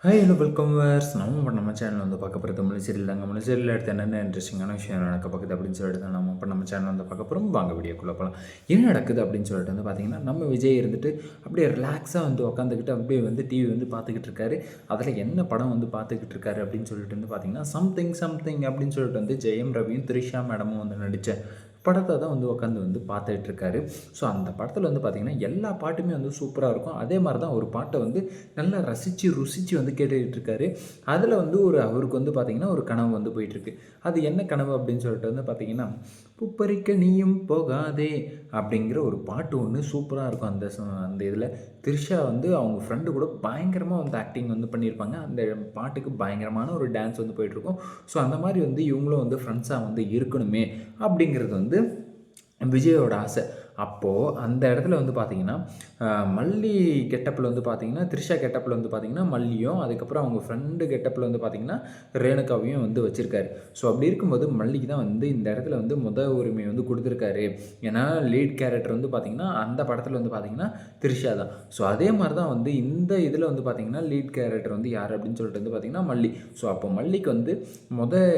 Hi hello welcome verse நம்ம channel வந்து பார்க்க போகிற தமிழ் சீரியல் தாங்க. தமிழ் சீரியல் எடுத்து என்னென்ன இன்ட்ரெஸ்டிங்கான விஷயம் நடக்க பார்க்குது அப்படின்னு சொல்லிட்டு தான் நம்ம சேனல் வந்து பார்க்க போகிறோம். வாங்க வீடியோக்குள்ளே போகலாம். என்ன நடக்குது அப்படின்னு சொல்லிட்டு வந்து பார்த்தீங்கன்னா, நம்ம விஜய் இருந்துட்டு அப்படியே ரிலாக்ஸாக வந்து உட்காந்துக்கிட்டு அப்படியே வந்து டிவி வந்து பார்த்துக்கிட்டு இருக்காரு. அதில் என்ன படம் வந்து பார்த்துக்கிட்டு இருக்காரு அப்படின்னு சொல்லிட்டு வந்து பார்த்தீங்கன்னா, சம்திங் அப்படின்னு சொல்லிட்டு வந்து ஜெயம் ரவியும் த்ரிஷா மேடமும் வந்து நடித்த படத்தை தான் வந்து உட்காந்து வந்து பார்த்துட்ருக்காரு. ஸோ அந்த படத்தில் வந்து பார்த்திங்கன்னா எல்லா பாட்டுமே வந்து சூப்பராக இருக்கும். அதே மாதிரி தான் ஒரு பாட்டை வந்து நல்லா ருசித்து வந்து கேட்டுக்கிட்டு இருக்காரு. அதில் வந்து அவருக்கு வந்து பார்த்திங்கன்னா ஒரு கனவு வந்து போயிட்டுருக்கு. அது என்ன கனவு அப்படின்னு சொல்லிட்டு வந்து பார்த்திங்கன்னா, "பூப்பறிக்க நீயும் போகாதே" அப்படிங்கிற ஒரு பாட்டு ஒன்று சூப்பராக இருக்கும். அந்த இதில் த்ரிஷா வந்து அவங்க ஃப்ரெண்டு கூட பயங்கரமாக வந்து ஆக்டிங் வந்து பண்ணியிருப்பாங்க. அந்த பாட்டுக்கு பயங்கரமான ஒரு டான்ஸ் வந்து போயிட்டுருக்கும். ஸோ அந்த மாதிரி வந்து இவங்களும் வந்து ஃப்ரெண்ட்ஸாக வந்து இருக்கணுமே அப்படிங்கிறது வந்து விஜயோட ஆசை. அப்போது அந்த இடத்துல வந்து பார்த்திங்கன்னா, மல்லி கெட்டப்பில் வந்து பார்த்திங்கன்னா, த்ரிஷா கெட்டப்பில் வந்து பார்த்திங்கன்னா மல்லியும், அதுக்கப்புறம் அவங்க ஃப்ரெண்டு கெட்டப்பில் வந்து பார்த்திங்கன்னா ரேணுகாவையும் வந்து வச்சுருக்காரு. ஸோ அப்படி இருக்கும்போது மல்லிக்கு தான் வந்து இந்த இடத்துல வந்து உரிமை வந்து கொடுத்துருக்காரு. ஏன்னா லீட் கேரக்டர் வந்து பார்த்திங்கன்னா அந்த படத்தில் வந்து பார்த்திங்கன்னா த்ரிஷா தான். ஸோ அதே மாதிரி தான் வந்து இந்த இதில் வந்து பார்த்திங்கன்னா லீட் கேரக்டர் வந்து யார் அப்படின்னு சொல்லிட்டு வந்து பார்த்திங்கன்னா மல்லி. ஸோ அப்போ மல்லிக்கு வந்து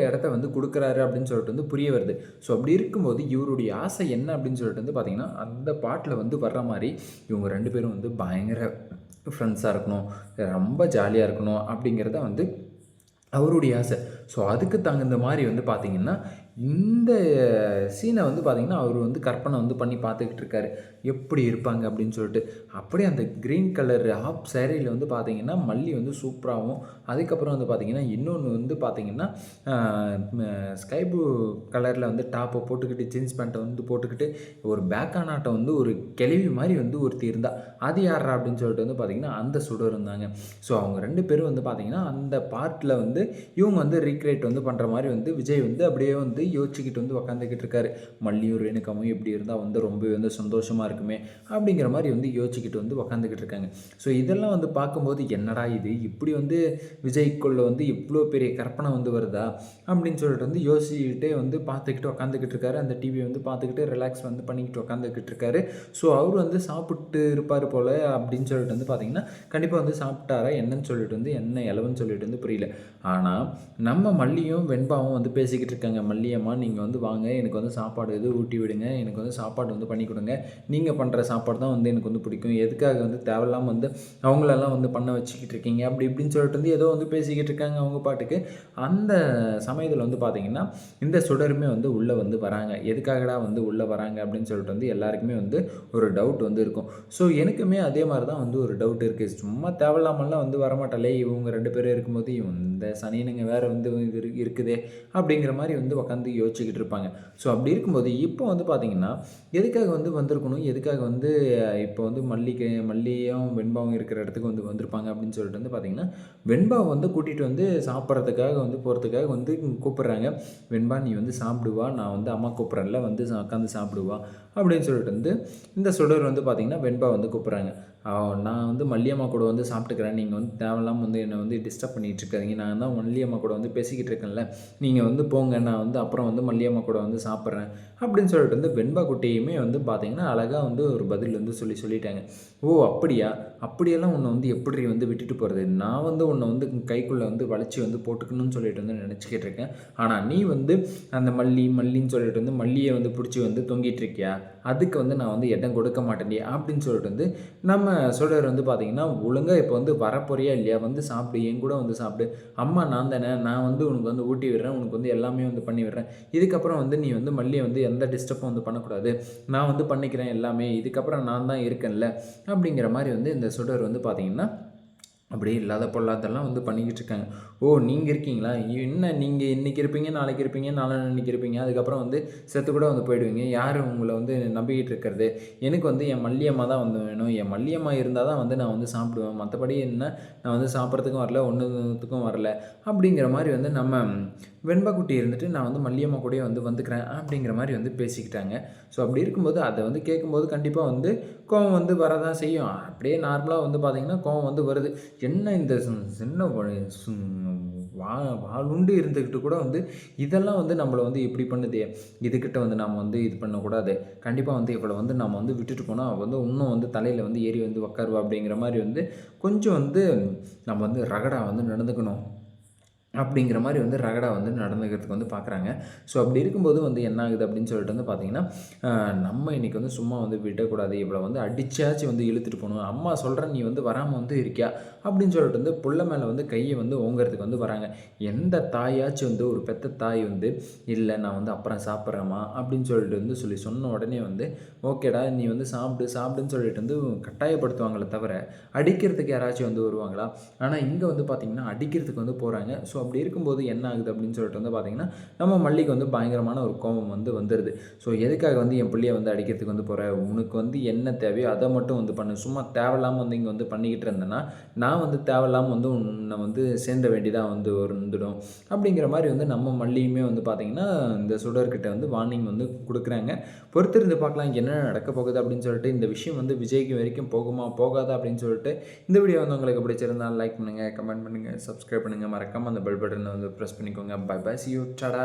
இடத்த வந்து கொடுக்குறாரு அப்படின்னு சொல்லிட்டு வந்து புரிய வருது. ஸோ அப்படி இருக்கும்போது இவருடைய ஆசை என்ன அப்படின்னு சொல்லிட்டு வந்து பார்த்திங்கன்னா, அந்த பாட்டில் வந்து வர்ற மாதிரி இவங்க 2 பேரும் வந்து பயங்கர ஃப்ரெண்ட்ஸாக இருக்கணும், ரொம்ப ஜாலியாக இருக்கணும் அப்படிங்கிறத வந்து அவருடைய ஆசை. ஸோ அதுக்கு தகுந்த மாதிரி வந்து பார்த்திங்கன்னா, இந்த சீனை வந்து பார்த்திங்கன்னா, அவர் வந்து கற்பனை வந்து பண்ணி பார்த்துக்கிட்டு இருக்காரு. எப்படி இருப்பாங்க அப்படின்னு சொல்லிட்டு. அப்படியே அந்த க்ரீன் கலர் ஹாஃப் சேரீயில் வந்து பார்த்திங்கன்னா, மல்லி வந்து சூப்பராகவும், அதுக்கப்புறம் வந்து பார்த்திங்கன்னா, இன்னொன்று வந்து பார்த்திங்கன்னா, ஸ்கை ப்ளூ கலரில் வந்து டாப்பை போட்டுக்கிட்டு, ஜீன்ஸ் பேண்ட்டை வந்து போட்டுக்கிட்டு, ஒரு பேக்கானாட்டம் வந்து ஒரு கிழவி மாதிரி வந்து ஒருத்தி இருந்தா. அது யாரா அப்படின்னு சொல்லிட்டு வந்து பார்த்திங்கன்னா, அந்த சுடர் இருந்தாங்க. ஸோ அவங்க 2 பேரும் வந்து பார்த்திங்கன்னா, அந்த பார்ட்டில் வந்து இவங்க வந்து ரீக்ரியேட் வந்து பண்ணுற மாதிரி வந்து விஜய் வந்து அப்படியே வந்து யோசிச்சுக்கிட்டு வந்து உக்காந்துக்கிட்டு இருக்காரு. மல்லியும் ரேணுகாவும் எப்படி இருந்தால் வந்து ரொம்பவே வந்து சந்தோஷமாக இருக்குமே அப்படிங்கிற மாதிரி வந்து யோசிச்சுக்கிட்டு வந்து உக்காந்துக்கிட்டு இருக்காங்க. ஸோ இதெல்லாம் வந்து பார்க்கும்போது என்னடா இது இப்படி வந்து விஜய்க்குள்ளே வந்து இவ்வளோ பெரிய கற்பனை வந்து வருதா அப்படின்னு சொல்லிட்டு வந்து யோசிச்சுக்கிட்டே வந்து பார்த்துக்கிட்டு உக்காந்துக்கிட்டு இருக்காரு. அந்த டிவியை வந்து பார்த்துக்கிட்டு ரிலாக்ஸ் வந்து பண்ணிக்கிட்டு உக்காந்துக்கிட்டு இருக்காரு. ஸோ அவர் வந்து சாப்பிட்டு இருப்பார் போல் அப்படின்னு சொல்லிட்டு வந்து பார்த்தீங்கன்னா, கண்டிப்பாக வந்து சாப்பிட்டாரா என்னன்னு சொல்லிட்டு வந்து என்ன இலவுன்னு சொல்லிட்டு வந்து புரியல. ஆனால் நம்ம மல்லியும் வெண்பாவும் வந்து பேசிக்கிட்டு இருக்காங்க. "மல்லியம்மா நீங்கள் வந்து வாங்க, எனக்கு வந்து சாப்பாடு இது ஊட்டி விடுங்க, எனக்கு வந்து சாப்பாடு வந்து பண்ணி கொடுங்க, நீங்கள் பண்ணுற சாப்பாடு தான் வந்து எனக்கு வந்து பிடிக்கும், எதுக்காக வந்து தேவையில்லாமல் வந்து அவங்களெல்லாம் வந்து பண்ண வச்சுக்கிட்டு இருக்கீங்க" அப்படி இப்படின்னு சொல்லிட்டு வந்து ஏதோ வந்து பேசிக்கிட்டு இருக்காங்க அவங்க பாட்டுக்கு. அந்த சமயத்தில் வந்து பார்த்திங்கன்னா, இந்த சுடருமே வந்து உள்ளே வந்து வராங்க. எதுக்காகடா வந்து உள்ளே வராங்க அப்படின்னு சொல்லிட்டு வந்து எல்லாருக்குமே வந்து ஒரு டவுட் வந்து இருக்கும். ஸோ எனக்குமே அதே மாதிரி தான் வந்து ஒரு டவுட் இருக்குது. சும்மா தேவையில்லாமல்லாம் வந்து வரமாட்டாளே இவங்க 2 பேரும் இருக்கும்போது, இந்த சனியனுங்க வேறு வந்து இருக்குதே அப்படிங்கிற மாதிரி வந்து உட்காந்து யோசிச்சுக்கிட்டு இருப்பாங்க. ஸோ அப்படி இருக்கும்போது இப்போ வந்து பார்த்திங்கன்னா, எதுக்காக வந்து வந்திருக்கணும், எதுக்காக வந்து இப்போ வந்து மல்லியும் வெண்பாவும் இருக்கிற இடத்துக்கு வந்து வந்திருப்பாங்க அப்படின்னு சொல்லிட்டு வந்து பார்த்திங்கன்னா, வெண்பாவை வந்து கூட்டிகிட்டு வந்து சாப்பிட்றதுக்காக வந்து போகிறதுக்காக வந்து கூப்பிட்றாங்க. "வெண்பா நீ வந்து சாப்பிடுவா, நான் வந்து அம்மா கூப்பிட்றேன்ல வந்து உட்காந்து சாப்பிடுவா" அப்படின்னு சொல்லிட்டு வந்து இந்த சுடர் வந்து பார்த்திங்கன்னா வெண்பா வந்து கூப்பிட்றாங்க. "நான் வந்து மல்லியம்மா கூட வந்து சாப்பிட்டுக்கிறேன், நீங்கள் வந்து தேவையில்லாமல் வந்து என்னை வந்து டிஸ்டர்ப் பண்ணிகிட்டு இருக்காதீங்க, நான் தான் மல்லியம்மா கூட வந்து பேசிக்கிட்டு இருக்கேன்ல, நீங்கள் வந்து போங்க, நான் வந்து அப்புறம் வந்து மல்லியம்மா கூட வந்து சாப்பிட்றேன்" அப்படின்னு சொல்லிட்டு வந்து வெண்பா குட்டியுமே வந்து பார்த்திங்கன்னா அழகாக வந்து ஒரு பதில் வந்து சொல்லிட்டாங்க. "ஓ அப்படியா, அப்படியெல்லாம் உன்னை வந்து எப்படி வந்து விட்டுட்டு போகிறது, நான் வந்து உன்னை வந்து கைக்குள்ளே வந்து வளைச்சி வந்து போட்டுக்கணும்னு சொல்லிட்டு வந்து நினச்சிக்கிட்டு இருக்கேன், ஆனால் நீ வந்து அந்த மல்லின்னு சொல்லிட்டு வந்து மல்லியை வந்து பிடிச்சி வந்து தொங்கிட்டு இருக்கியா, அதுக்கு வந்து நான் வந்து இடம் கொடுக்க மாட்டேன்டி" அப்படின்னு சொல்லிட்டு வந்து நம்ம சுடர் வந்து பார்த்திங்கன்னா, "ஒழுங்காக இப்போ வந்து வரப்போறியா இல்லையா, வந்து சாப்பிடு, என் கூட வந்து சாப்பிடு, அம்மா நான் தானே, நான் வந்து உனக்கு வந்து ஊட்டி விடுறேன், உனக்கு வந்து எல்லாமே வந்து பண்ணி விடுறேன், இதுக்கப்புறம் வந்து நீ வந்து மல்லியை வந்து எந்த டிஸ்டர்பும் வந்து பண்ணக்கூடாது, நான் வந்து பண்ணிக்கிறேன் எல்லாமே, இதுக்கப்புறம் நான் தான் இருக்கேன்ல" அப்படிங்கிற மாதிரி வந்து இந்த சுடர் வந்து பார்த்திங்கன்னா அப்படியே இல்லாத பொல்லாதெல்லாம் வந்து பண்ணிக்கிட்டு இருக்காங்க. "ஓ நீங்கள் இருக்கீங்களா, என்ன நீங்கள் இன்றைக்கி இருப்பீங்க, நாளைக்கு இருப்பீங்க, நாளான்னைக்கு இருப்பீங்க, அதுக்கப்புறம் வந்து செத்து கூட வந்து போயிடுவீங்க, யார் உங்களை வந்து நம்பிக்கிட்டு இருக்கிறது, எனக்கு வந்து என் மல்லியம்மா தான் வந்து வேணும், என் மல்லியம்மா இருந்தால் தான் வந்து நான் வந்து சாப்பிடுவேன், மற்றபடி என்ன நான் வந்து சாப்பிட்றதுக்கும் வரல, ஒன்றுத்துக்கும் வரல" அப்படிங்கிற மாதிரி வந்து நம்ம வெண்பா குட்டி இருந்துட்டு, "நான் வந்து மல்லியம்மா கூடயே வந்து வந்துக்கிறேன்" அப்படிங்கிற மாதிரி வந்து பேசிக்கிட்டாங்க. ஸோ அப்படி இருக்கும்போது அதை வந்து கேட்கும்போது கண்டிப்பாக வந்து கோவம் வந்து வரதான் செய்யும். அப்படியே நார்மலாக வந்து பார்த்திங்கன்னா கோவம் வந்து வருது. என்ன இந்த சின்ன வாளுண்டு இருந்துக்கிட்டு கூட வந்து இதெல்லாம் வந்து நம்மளை வந்து இப்படி பண்ணுதே, இதுக்கிட்ட வந்து நாம் வந்து இது பண்ணக்கூடாது, கண்டிப்பாக வந்து இவளை வந்து நம்ம வந்து விட்டுட்டு போனால் அவள் வந்து இன்னும் வந்து தலையில் வந்து ஏறி வந்து உக்காருவா அப்படிங்கிற மாதிரி வந்து கொஞ்சம் வந்து நம்ம வந்து ரகடா வந்து நடந்துக்கணும் அப்படிங்கிற மாதிரி வந்து ரகடா வந்து நடந்துக்கிறதுக்கு வந்து பார்க்குறாங்க. ஸோ அப்படி இருக்கும்போது வந்து என்ன ஆகுது அப்படின்னு சொல்லிட்டு வந்து பார்த்திங்கன்னா, நம்ம இன்றைக்கி வந்து சும்மா வந்து விடக்கூடாது, இவ்வளோ வந்து அடித்தாச்சும் வந்து இழுத்துட்டு போகணும், அம்மா சொல்கிறேன் நீ வந்து வராமல் வந்து இருக்கியா அப்படின்னு சொல்லிட்டு வந்து புள்ள மேலே வந்து கையை வந்து ஓங்கிறதுக்கு வந்து வராங்க. எந்த தாயாச்சும் வந்து ஒரு பெத்த தாய் வந்து இல்லை நான் வந்து அப்புறம் சாப்பிட்றேம்மா அப்படின்னு சொல்லிட்டு வந்து சொன்ன உடனே வந்து ஓகேடா நீ வந்து சாப்பிடுன்னு சொல்லிட்டு வந்து கட்டாயப்படுத்துவாங்களே தவிர அடிக்கிறதுக்கு யாராச்சும் வந்து வருவாங்களா? ஆனால் இங்கே வந்து பார்த்திங்கன்னா அடிக்கிறதுக்கு வந்து போகிறாங்க. ஸோ அப்படி இருக்கும்போது என்ன ஆகுது அப்படின்னு சொல்லிட்டு வந்து பார்த்திங்கன்னா, நம்ம மல்லிக்கு வந்து பயங்கரமான ஒரு கோபம் வந்து வந்துடுது. ஸோ எதுக்காக வந்து என் பிள்ளையை வந்து அடிக்கிறதுக்கு வந்து போகிற, உனக்கு வந்து என்ன தேவையோ அதை மட்டும் வந்து பண்ணு, சும்மா தேவையில்லாமல் வந்து இங்கே வந்து பண்ணிக்கிட்டு இருந்தேன்னா நான் வந்து தேவையில்லாமல் வந்து உன்னை வந்து சேர்ந்த வேண்டியதாக வந்து வந்துடும் அப்படிங்கிற மாதிரி வந்து நம்ம மல்லியுமே வந்து பார்த்திங்கன்னா இந்த சுடர்கிட்ட வந்து வார்னிங் வந்து கொடுக்குறாங்க. பொறுத்திருந்து பார்க்கலாம் என்ன நடக்க போகுது அப்படின்னு சொல்லிட்டு. இந்த விஷயம் வந்து விஜய்க்கு வரைக்கும் போகுமா போகாதா அப்படின்னு சொல்லிட்டு இந்த வீடியோ வந்து உங்களுக்கு பிடிச்சிருந்தால் லைக் பண்ணுங்கள், கமெண்ட் பண்ணுங்கள், சப்ஸ்கிரைப் பண்ணுங்கள், மறக்காமல் அந்த பெல் பட்டனை வந்து ப்ரெஸ் பண்ணிக்கோங்க. Bye bye, see you, Tata.